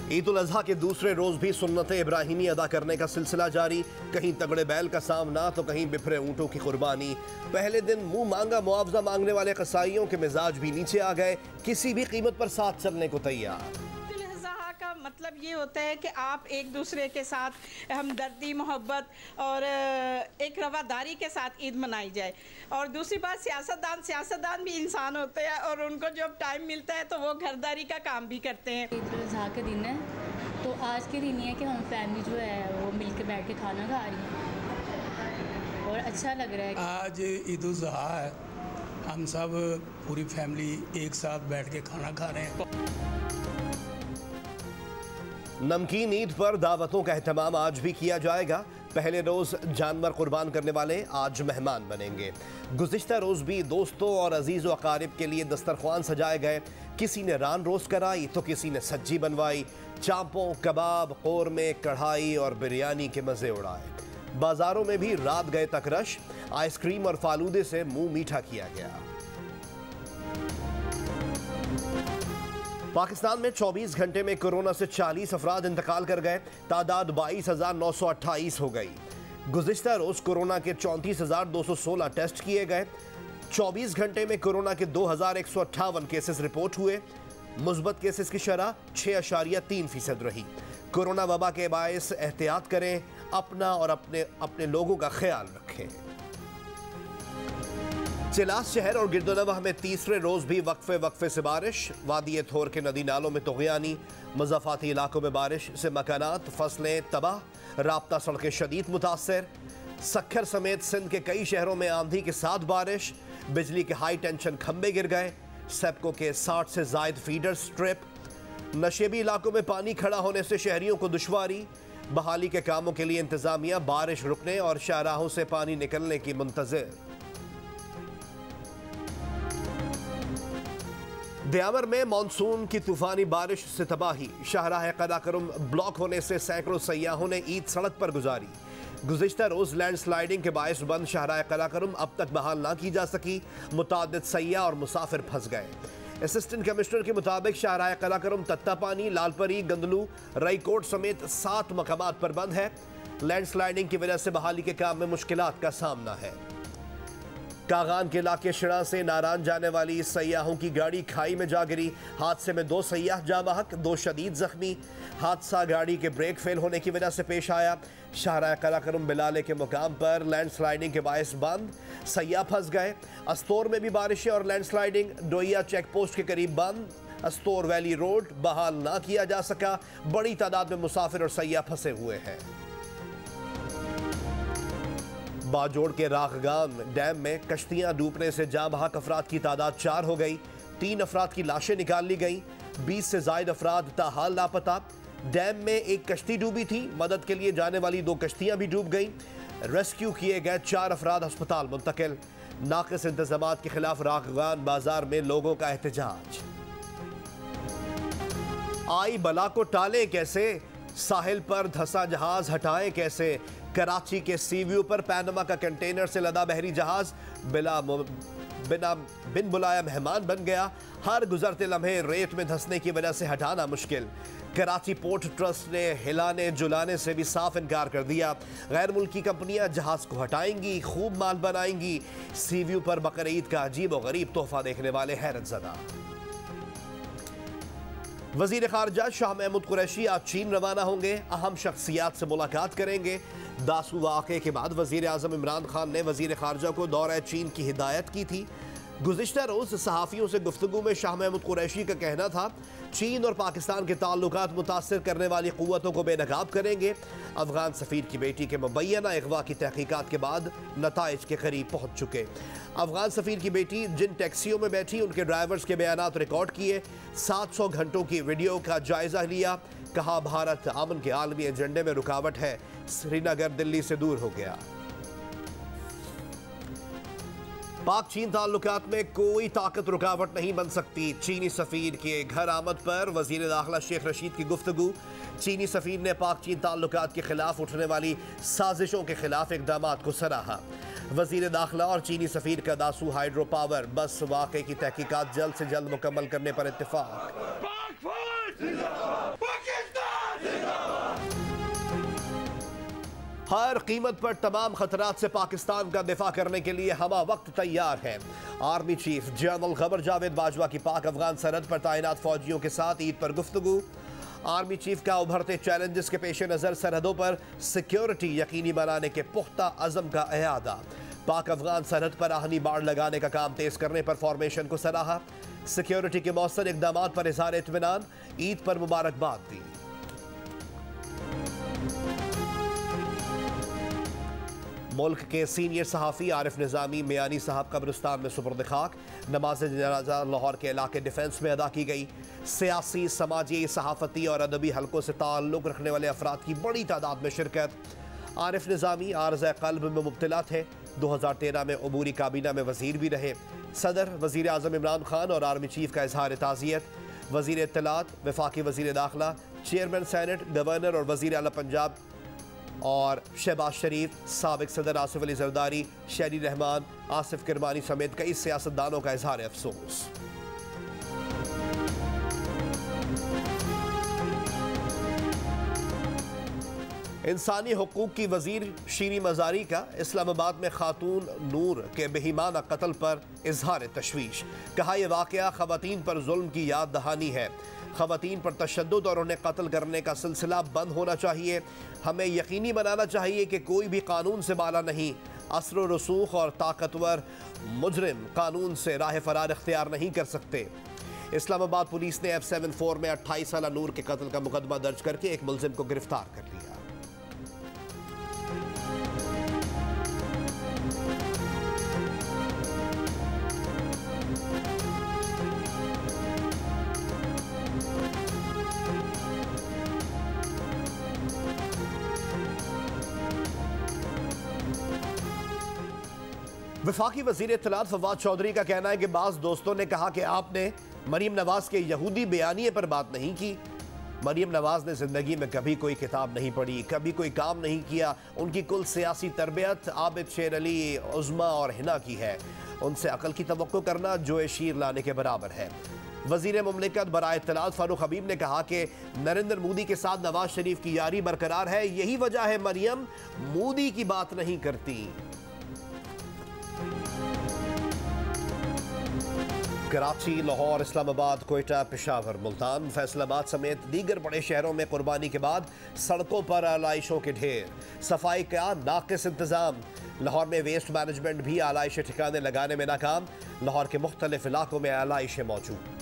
ईद उल अजहा के दूसरे रोज भी सुन्नत इब्राहिमी अदा करने का सिलसिला जारी। कहीं तगड़े बैल का सामना तो कहीं बिफरे ऊँटों की कुर्बानी। पहले दिन मुंह मांगा मुआवजा मांगने वाले कसाईयों के मिजाज भी नीचे आ गए, किसी भी कीमत पर साथ चलने को तैयार। का मतलब ये होता है कि आप एक दूसरे के साथ हमदर्दी, मोहब्बत और एक रवादारी के साथ ईद मनाई जाए। और दूसरी बात, सियासतदान भी इंसान होते हैं और उनको जब टाइम मिलता है तो वो घरदारी का काम भी करते हैं। ईद उल अज़हा के दिन है तो आज के दिन ये है कि हम फैमिली जो है वो मिल के बैठ के खाना खा रही है और अच्छा लग रहा है। आज ईद उल अज़हा है, हम सब पूरी फैमिली एक साथ बैठ के खाना खा रहे हैं। नमकीन ईद पर दावतों का एहतमाम आज भी किया जाएगा। पहले रोज जानवर कुर्बान करने वाले आज मेहमान बनेंगे। गुज़िश्ता रोज भी दोस्तों और अजीज़ व अकारिब के लिए दस्तरख्वान सजाए गए। किसी ने रान रोस्ट कराई तो किसी ने सज्जी बनवाई। चांपों, कबाब, कौरमे, कढ़ाई और बिरयानी के मज़े उड़ाए। बाजारों में भी रात गए तक रश। आइसक्रीम और फालूदे से मुंह मीठा किया गया। पाकिस्तान में 24 घंटे में कोरोना से 40 अफराद इंतकाल कर गए। तादाद 22,928 हो गई। गुज़िश्ता रोज कोरोना के 34,216 टेस्ट किए गए। 24 घंटे में कोरोना के 2,158 केसेस रिपोर्ट हुए। मुस्बत केसेस की शरह 6.3% रही। कोरोना वबा के बायस एहतियात करें, अपना और अपने लोगों का ख्याल रखें। चिलास शहर और गिरदोनवाह में तीसरे रोज भी वक्फे से बारिश। वादी थोर के नदी नालों में तुग़यानी। मज़ाफ़ाती इलाकों में बारिश से मकानात, फसलें तबाह। राब्ता सड़कें शदीद मुतासर। सक्खर समेत सिंध के कई शहरों में आंधी के साथ बारिश। बिजली के हाई टेंशन खंबे गिर गए। सेप्को के 60 से जायद फीडर्स ट्रिप। नशेबी इलाकों में पानी खड़ा होने से शहरियों को दुश्वारी। बहाली के कामों के लिए इंतजामिया बारिश रुकने और शाहराहों से पानी निकलने की मुंतज़िर। दयावर में मानसून की तूफानी बारिश से तबाही। शाहराह क़राक़रुम ब्लॉक होने से सैकड़ों सयाहों ने ईद सड़क पर गुजारी। गुज़िश्ता रोज लैंडस्लाइडिंग के बायस बंद शाहराह क़राक़रुम अब तक बहाल ना की जा सकी। मुतादिद सयाह और मुसाफिर फंस गए। असिस्टेंट कमिश्नर के मुताबिक शाहराह क़राक़रुम, तत्तापानी, लालपरी, गंदलू, रईकोट समेत 7 मकामात पर बंद है। लैंडस्लाइडिंग की वजह से बहाली के काम में मुश्किलात का सामना है। कागान के इलाके शिड़ा से नारान जाने वाली सयाहों की गाड़ी खाई में जा गिरी। हादसे में 2 सयाह जाँ बहक, 2 शदीद जख्मी। हादसा गाड़ी के ब्रेक फेल होने की वजह से पेश आया। शाहराह क़राक़रुम बिलाले के मुकाम पर लैंडस्लाइडिंग के बायस बंद, सयाह फंस गए। अस्तोर में भी बारिशें और लैंडस्लाइडिंग। डोइया चेक पोस्ट के करीब बंद। अस्तोर वैली रोड बहाल ना किया जा सका। बड़ी तादाद में मुसाफिर और सयाह फंसे हुए हैं। बाजोड़ के राखगान डैम में कश्तियां डूबने से जाँ बहक अफराद की तादाद 4 हो गई। 3 अफराद की लाशें निकाल ली गई। 20 से जायद अफराद ताहाल लापता। डैम में एक कश्ती डूबी थी। मदद के लिए जाने वाली 2 कश्तियां भी डूब गईं। रेस्क्यू किए गए 4 अफराद अस्पताल मुंतकिल। नाक़िस इंतजामात के खिलाफ राखगान बाजार में लोगों का एहतजाज। आई बला को टालें कैसे, साहिल पर धंसा जहाज हटाएं कैसे। कराची के सीव्यू पर पैनमा का कंटेनर से लदा बहरी जहाज बिन बुलाया मेहमान बन गया। हर गुजरते लम्हे रेत में धंसने की वजह से हटाना मुश्किल। कराची पोर्ट ट्रस्ट ने हिलाने जुलाने से भी साफ इनकार कर दिया। गैर मुल्की कंपनियां जहाज को हटाएंगी, खूब माल बनाएंगी। सीव्यू पर बकर ईद का अजीब और गरीब तोहफा देखने वाले हैरत ज़दा। वज़ीर ख़ारजा शाह महमूद कुरैशी आज चीन रवाना होंगे। अहम शख्सियात से मुलाकात करेंगे। दासू वाक़े के बाद वज़ीर आज़म इमरान खान ने वज़ीर ख़ारजा को दौरा चीन की हिदायत की थी। गुज़िश्ता रोज़ सहाफ़ियों से गुफ्तगू में शाह महमूद कुरैशी का कहना था, चीन और पाकिस्तान के ताल्लुकात मुतासर करने वाली क़ुव्वतों को बेनकाब करेंगे। अफ़गान सफ़ीर की बेटी के मुबैना अगवा की तहक़ीक़ात के बाद नताइज के करीब पहुँच चुके। अफ़गान सफ़ीर की बेटी जिन टैक्सियों में बैठी उनके ड्राइवर्स के बयानात रिकॉर्ड किए। 700 घंटों की वीडियो का जायज़ा लिया। कहा भारत अमन के आलमी एजेंडे में रुकावट है। श्रीनगर दिल्ली से दूर हो गया। पाक चीन ताल्लुकात में कोई ताकत रुकावट नहीं बन सकती। चीनी सफ़ीर के घर आमद पर वज़ीर दाखिला शेख रशीद की गुफ्तगू। चीनी सफ़ीर ने पाक चीन ताल्लुकात के खिलाफ उठने वाली साजिशों के खिलाफ इक़दामात को सराहा। वज़ीर दाखिला और चीनी सफ़ीर का दासू हाइड्रो पावर बस वाक़े की तहकीकात जल्द से जल्द मुकम्मल करने पर इत्तेफाक। हर कीमत पर तमाम खतरात से पाकिस्तान का दिफा करने के लिए हमा वक्त तैयार है। आर्मी चीफ जनरल क़मर जावेद बाजवा की पाक अफगान सरहद पर तैनात फौजियों के साथ ईद पर गुफ्तगू। आर्मी चीफ का उभरते चैलेंजेस के पेश नज़र सरहदों पर सिक्योरिटी यकीनी बनाने के पुख्ता अज़म का इरादा। पाक अफगान सरहद पर आहनी बाड़ लगाने का काम तेज करने पर फॉर्मेशन को सराहा। सिक्योरिटी के मौसर इक़दामात पर इज़हार इत्मीनान, ईद पर मुबारकबाद दी। मुल्क के सीनियर सहाफ़ी आरिफ निज़ामी मियानी साहब कब्रिस्तान में सुपुर्द खाक। नमाज जनाजा लाहौर के इलाके डिफेंस में अदा की गई। सियासी, समाजी, सहाफ़ती और अदबी हलकों से ताल्लुक़ रखने वाले अफराद की बड़ी तादाद में शिरकत। आरिफ निज़ामी आर्ज़ क़ल्ब में मुब्तला थे। 2013 में अबूरी काबीना में वज़ीर भी रहे। सदर वज़ीर आज़म इमरान खान और आर्मी चीफ का इज़हार ताज़ियत। वज़ीर इत्तलात, वफ़ाक़ी वज़ीर दाखिला, चेयरमैन सेनेट, गवर्नर और वज़ीर आला पंजाब और शहबाज शरीफ, साबिक़ सदर आसिफ अली जरदारी, शहरी रहमान, आसिफ किरमानी समेत कई सियासतदानों का इज़हार अफसोस। इंसानी हकूक़ की वज़ीर शीरी मज़ारी का इस्लामाबाद में खातून नूर के बेईमाना कत्ल पर इज़हार तशवीश। कहा, यह वाक़या ख़वातीन पर जुल्म की याद दहानी है। ख़वातीन पर तशद्दुद और उन्हें कत्ल करने का सिलसिला बंद होना चाहिए। हमें यकीनी बनाना चाहिए कि कोई भी कानून से बाला नहीं। असर व रसूख और ताकतवर मुजरिम कानून से राह फरार इख्तियार नहीं कर सकते। इस्लामाबाद पुलिस ने F74 में 28 साला नूर के कत्ल का मुकदमा दर्ज करके एक मुलजिम को गिरफ्तार कर लिया। वफाकी वज़ीर इत्तलात फवाद चौधरी का कहना है कि बाज़ दोस्तों ने कहा कि आपने मरीम नवाज़ के यहूदी बयानिए पर बात नहीं की। मरीम नवाज़ ने ज़िंदगी में कभी कोई किताब नहीं पढ़ी, कभी कोई काम नहीं किया। उनकी कुल सियासी तरबियत आबिद शेर अली, उज़्मा और हिना की है। उनसे अकल की तवक्को करना जोए शीर लाने के बराबर है। वज़ीर मुमलिकत बराए इत्तलात फारूक हबीब ने कहा कि नरेंद्र मोदी के साथ नवाज शरीफ की यारी बरकरार है। यही वजह है मरियम मोदी की बात नहीं करती। कराची, लाहौर, इस्लामाबाद, कोयटा, पेशावर, मुल्तान, फैसलाबाद समेत दीगर बड़े शहरों में कुर्बानी के बाद सड़कों पर आलाइशों के ढेर। सफाई का नाक़िस इंतज़ाम। लाहौर में वेस्ट मैनेजमेंट भी आलाइशें ठिकाने लगाने में नाकाम। लाहौर के मुख्तलिफ इलाकों में आलाइशें मौजूद।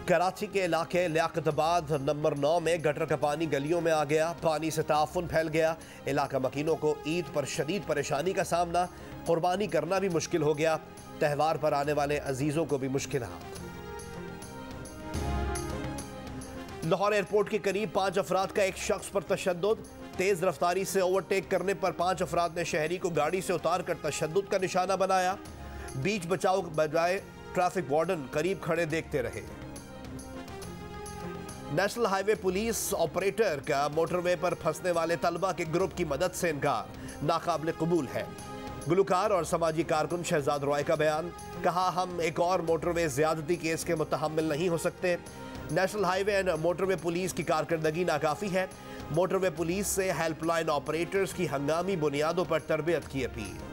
कराची के इलाके लियाकताबाद नंबर 9 में गटर का पानी गलियों में आ गया। पानी से ताफुन फैल गया। इलाका मकीनों को ईद पर शदीद परेशानी का सामना। कुर्बानी करना भी मुश्किल हो गया। त्यौहार पर आने वाले अजीजों को भी मुश्किलात। लाहौर एयरपोर्ट के करीब 5 अफराद का एक शख्स पर तशद्दुद। तेज रफ्तारी से ओवरटेक करने पर 5 अफराद ने शहरी को गाड़ी से उतार कर तशद्दुद का निशाना बनाया। बीच बचाव के बजाय ट्रैफिक वार्डन करीब खड़े देखते रहे। नेशनल हाईवे पुलिस ऑपरेटर का मोटरवे पर फंसने वाले तलबा के ग्रुप की मदद से इनकार नाकाबिल कबूल है। गुलकार और समाजी कारकुन शहजाद रॉय का बयान। कहा, हम एक और मोटरवे ज्यादती केस के मुतहम्मिल नहीं हो सकते। National highway and motorway police की कारकर्दगी नाकाफी है। मोटरवे पुलिस से हेल्पलाइन ऑपरेटर्स की हंगामी बुनियादों पर तरबियत की अपील।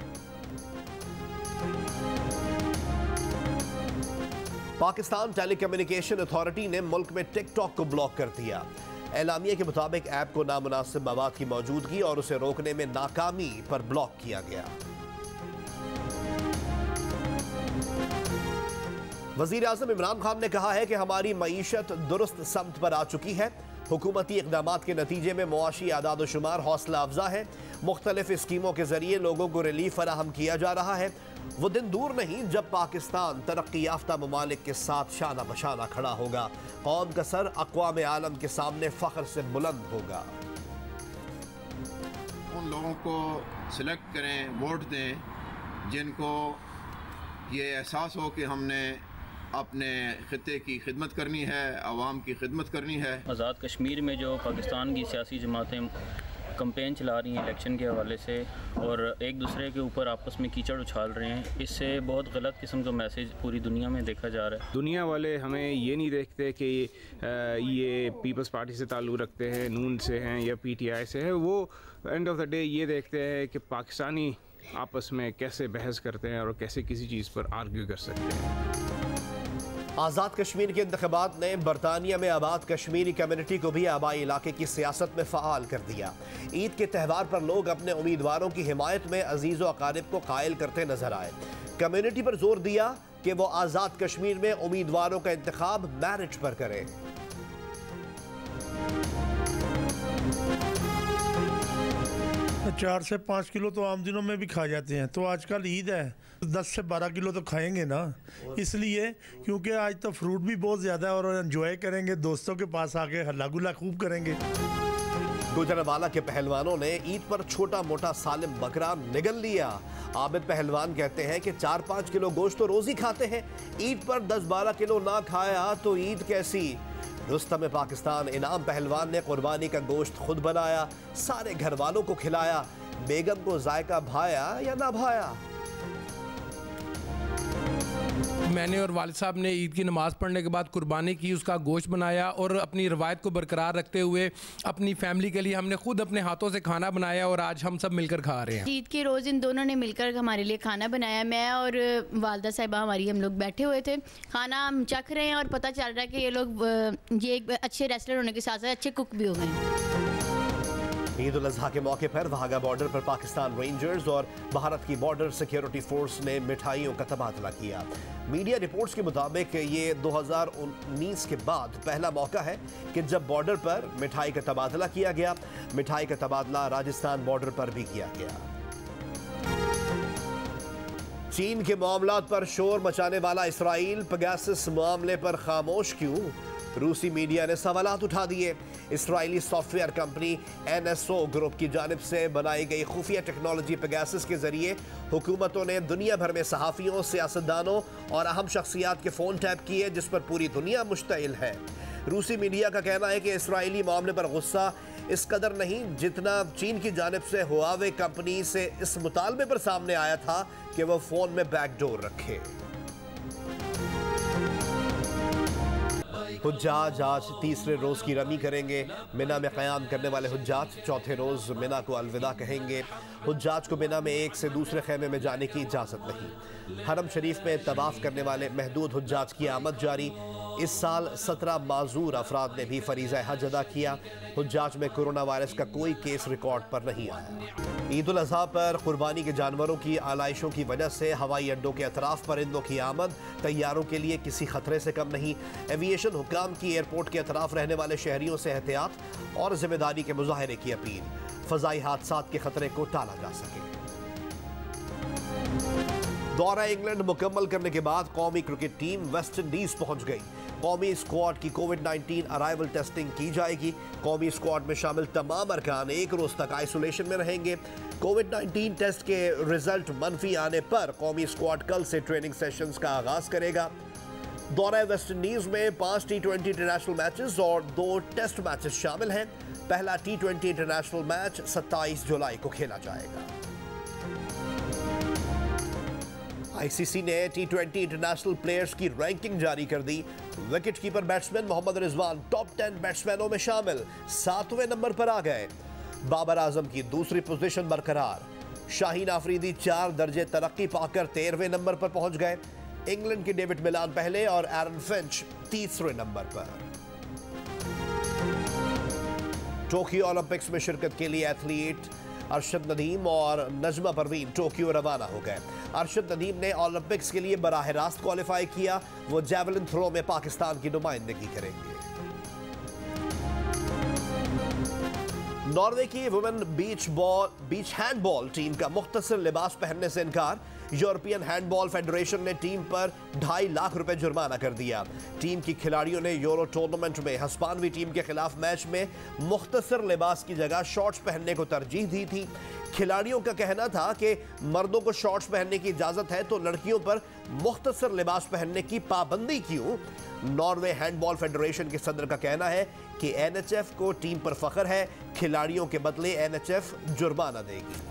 पाकिस्तान टेलीकम्युनिकेशन अथॉरिटी ने मुल्क में टिकटॉक को ब्लॉक कर दिया। एलामिया के मुताबिक ऐप को नामुनासिब मवाद की मौजूदगी और उसे रोकने में नाकामी पर ब्लॉक किया गया। वज़ीर आज़म इमरान खान ने कहा है कि हमारी मईशत दुरुस्त समत पर आ चुकी है। हुकूमती इक़दामात के नतीजे में मुआशी आदाद शुमार हौसला अफजा है। मुख्तलिफ स्कीमों के जरिए लोगों को रिलीफ फराहम किया जा रहा है। वो दिन दूर नहीं जब पाकिस्तान तरक्की याफ्ता ममालिक के साथ शाना बशाना खड़ा होगा। कौम का सर अक़वाम आलम के सामने फ़ख्र से बुलंद होगा। उन लोगों को सिलेक्ट करें, वोट दें जिनको ये एहसास हो कि हमने अपने ख़ित्ते की खिदमत करनी है, आवाम की खिदमत करनी है। आज़ाद कश्मीर में जो पाकिस्तान की सियासी जमातें कैंपेन चला रही हैं इलेक्शन के हवाले से और एक दूसरे के ऊपर आपस में कीचड़ उछाल रहे हैं, इससे बहुत गलत किस्म का मैसेज पूरी दुनिया में देखा जा रहा है। दुनिया वाले हमें ये नहीं देखते कि ये पीपल्स पार्टी से ताल्लुक़ रखते हैं, नून से हैं या PTI से है। वो एंड ऑफ द डे ये देखते हैं कि पाकिस्तानी आपस में कैसे बहस करते हैं और कैसे किसी चीज़ पर आर्ग्यू कर सकते हैं। आज़ाद कश्मीर के इंतख़ाबात ने बरतानिया में आबाद कश्मीरी कम्युनिटी को भी आबाई इलाके की सियासत में फ़आल कर दिया। ईद के त्यौहार पर लोग अपने उम्मीदवारों की हिमायत में अजीज़ व अकारिब को कायल करते नजर आए। कम्युनिटी पर जोर दिया कि वो आज़ाद कश्मीर में उम्मीदवारों का इंतखाब मेरिट पर करें। 4 से 5 किलो तो आम दिनों में भी खा जाते हैं, तो आजकल ईद है 10 से 12 किलो तो खाएंगे ना, इसलिए क्योंकि आज तो फ्रूट भी बहुत ज़्यादा है और एंजॉय करेंगे, दोस्तों के पास आके हल्ला गुल्ला खूब करेंगे। गुजरांवाला के पहलवानों ने ईद पर छोटा मोटा सालिम बकरा निगल लिया। आबिद पहलवान कहते हैं कि 4-5 किलो गोश्त तो रोज ही खाते हैं, ईद पर 10-12 किलो ना खाया तो ईद कैसी। रुस्तम पाकिस्तान इनाम पहलवान ने कुर्बानी का गोश्त खुद बनाया, सारे घर वालों को खिलाया, बेगम को जायका भाया या ना भाया। मैंने और वालिद साहब ने ईद की नमाज़ पढ़ने के बाद कुर्बानी की, उसका गोश्त बनाया और अपनी रवायत को बरकरार रखते हुए अपनी फैमिली के लिए हमने खुद अपने हाथों से खाना बनाया और आज हम सब मिलकर खा रहे हैं। ईद के रोज़ इन दोनों ने मिलकर हमारे लिए खाना बनाया। मैं और वालदा साहिबा हमारी, हम लोग बैठे हुए थे, खाना हम चख रहे हैं और पता चल रहा है कि ये लोग ये एक अच्छे रेस्लर होने के साथ साथ अच्छे कुक भी हो गए। ईद उल अजहा के मौके पर वाघा बॉर्डर पर पाकिस्तान रेंजर्स और भारत की बॉर्डर सिक्योरिटी फोर्स ने मिठाइयों का तबादला किया। मीडिया रिपोर्ट्स के मुताबिक ये 2019 के बाद पहला मौका है कि जब बॉर्डर पर मिठाई का तबादला किया गया। मिठाई का तबादला राजस्थान बॉर्डर पर भी किया गया। चीन के मामलात पर शोर मचाने वाला इसराइल पेगासस मामले पर खामोश क्यों? रूसी मीडिया ने सवालात उठा दिए। Israeli software company NSO group की जानिब से बनाई गई खुफिया टेक्नोलॉजी पेगासस के जरिए हुकूमतों ने दुनिया भर में सहाफ़ियों, सियासतदानों और अहम शख्सियात के फ़ोन टैप किए, जिस पर पूरी दुनिया मुश्तइल है। रूसी मीडिया का कहना है कि इसराइली मामले पर गुस्सा इस कदर नहीं जितना चीन की जानिब से हुआवे कंपनी से इस मुतालबे पर सामने आया था कि वह फ़ोन में बैकडोर रखे। हुज्जाज आज तीसरे रोज़ की रमी करेंगे। मिना में क़याम करने वाले हुज्जाज चौथे रोज़ मिना को अलविदा कहेंगे। हुज्जाज को मिना में एक से दूसरे खेमे में जाने की इजाज़त नहीं। हरम शरीफ में तवाफ़ करने वाले महदूद हुज्जाज की आमद जारी। इस साल 17 माजूर अफराद ने भी फरीज़ा हज अदा किया। हुज्जाज में कोरोना वायरस का कोई केस रिकॉर्ड पर नहीं आया। ईद उल अज़हा पर कुर्बानी के जानवरों की आलाइशों की वजह से हवाई अड्डों के अतराफ परिंदों की आमद तैयारों के लिए किसी खतरे से कम नहीं। एविएशन हुक्काम की एयरपोर्ट के अतराफ रहने वाले शहरियों से एहतियात और जिम्मेदारी के मुजाहरे की अपील, फ़ज़ाई हादसात के खतरे को टाला जा सके। दौरा इंग्लैंड मुकम्मल करने के बाद कौमी क्रिकेट टीम वेस्ट इंडीज पहुंच गई। कौमी स्क्वाड की कोविड-19 अराइवल टेस्टिंग की जाएगी। कौमी स्क्वाड में शामिल तमाम अरकान एक रोज तक आइसोलेशन में रहेंगे। कोविड-19 टेस्ट के रिजल्ट मनफी आने पर कौमी स्क्वाड कल से ट्रेनिंग सेशंस का आगाज करेगा। दौरा वेस्ट इंडीज में 5 T20 इंटरनेशनल मैचेस और 2 टेस्ट मैचेस शामिल हैं। पहला T20 इंटरनेशनल मैच 27 जुलाई को खेला जाएगा। आईसीसी ने T20 इंटरनेशनल प्लेयर्स की रैंकिंग जारी कर दी। Wicket keeper batsman Mohammad Rizwan top 10 बैट्समैनों में शामिल 7वें नंबर पर आ गए। बाबर आजम की दूसरी पोजीशन बरकरार। शाहीन आफरीदी 4 दर्जे तरक्की पाकर 13वें नंबर पर पहुंच गए। इंग्लैंड के डेविड मिलान पहले और एरन फिंच 3रे नंबर पर। टोक्यो ओलंपिक्स में शिरकत के लिए एथलीट अरशद नदीम और नजमा परवीन टोक्यो रवाना हो गए। अरशद नदीम ने ओलंपिक्स के लिए बराह रास्त क्वालिफाई किया। वो जैवलिन थ्रो में पाकिस्तान की नुमाइंदगी करेंगे। नॉर्वे की वुमेन बीच हैंडबॉल टीम का मुख्तसर लिबास पहनने से इनकार। यूरोपियन हैंडबॉल फेडरेशन ने टीम पर 2.5 लाख रुपए जुर्माना कर दिया। टीम की खिलाड़ियों ने यूरो टूर्नामेंट में हस्पानवी टीम के खिलाफ मैच में मुख्तसर लिबास की जगह शॉर्ट्स पहनने को तरजीह दी थी। खिलाड़ियों का कहना था कि मर्दों को शॉर्ट्स पहनने की इजाजत है तो लड़कियों पर मुख्तसर लिबास पहनने की पाबंदी क्यों? नॉर्वे हैंडबॉल फेडरेशन के सदर का कहना है कि NHF को टीम पर फख्र है, खिलाड़ियों के बदले NHF जुर्माना देगी।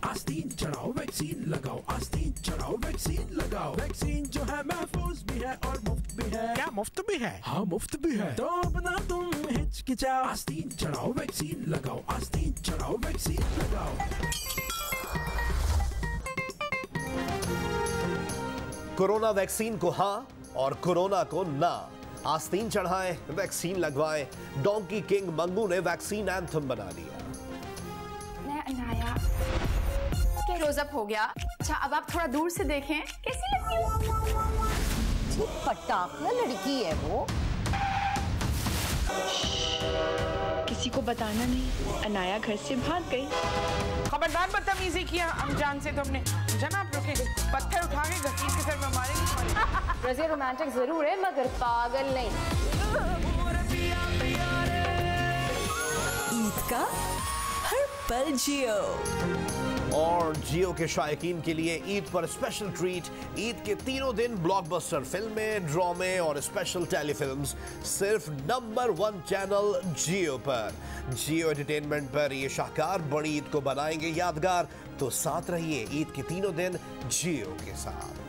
आस्तीन चढ़ाओ वैक्सीन लगाओ, आस्तीन चढ़ाओ वैक्सीन लगाओ। वैक्सीन जो है महफूज भी है और मुफ्त भी है। क्या मुफ्त भी है? हाँ मुफ्त भी है। तो अपना तुम हिचकिचाओ, आस्तीन चढ़ाओ वैक्सीन लगाओ, आस्तीन चढ़ाओ वैक्सीन लगाओ। कोरोना वैक्सीन को हाँ और कोरोना को ना। आस्तीन चढ़ाएं, वैक्सीन लगवाएं। डोंकी किंग मंगू ने वैक्सीन एंथम बना लिया। मैं अनाया क्या रोज़अप हो गया। अच्छा अब आप थोड़ा दूर से देखें कैसी लगती हूँ। पटाखा लड़की है वो। किसी को बताना नहीं, अनाया घर से भाग गई। खबरदार बदतमीजी किया अनजान से तुमने। जनाब रुके, पत्थर उठा के घसीट के सर में मारेंगे। रज़िया रोमांटिक जरूर है मगर पागल नहीं। ईद का हर पल जियो। और जियो के शायकीन के लिए ईद पर स्पेशल ट्रीट। ईद के तीनों दिन ब्लॉकबस्टर फिल्में, ड्रामे और स्पेशल टेलीफिल्म्स सिर्फ नंबर 1 चैनल जियो पर। जियो एंटरटेनमेंट पर ये शाहकार बड़ी ईद को बनाएंगे यादगार। तो साथ रहिए ईद के तीनों दिन जियो के साथ।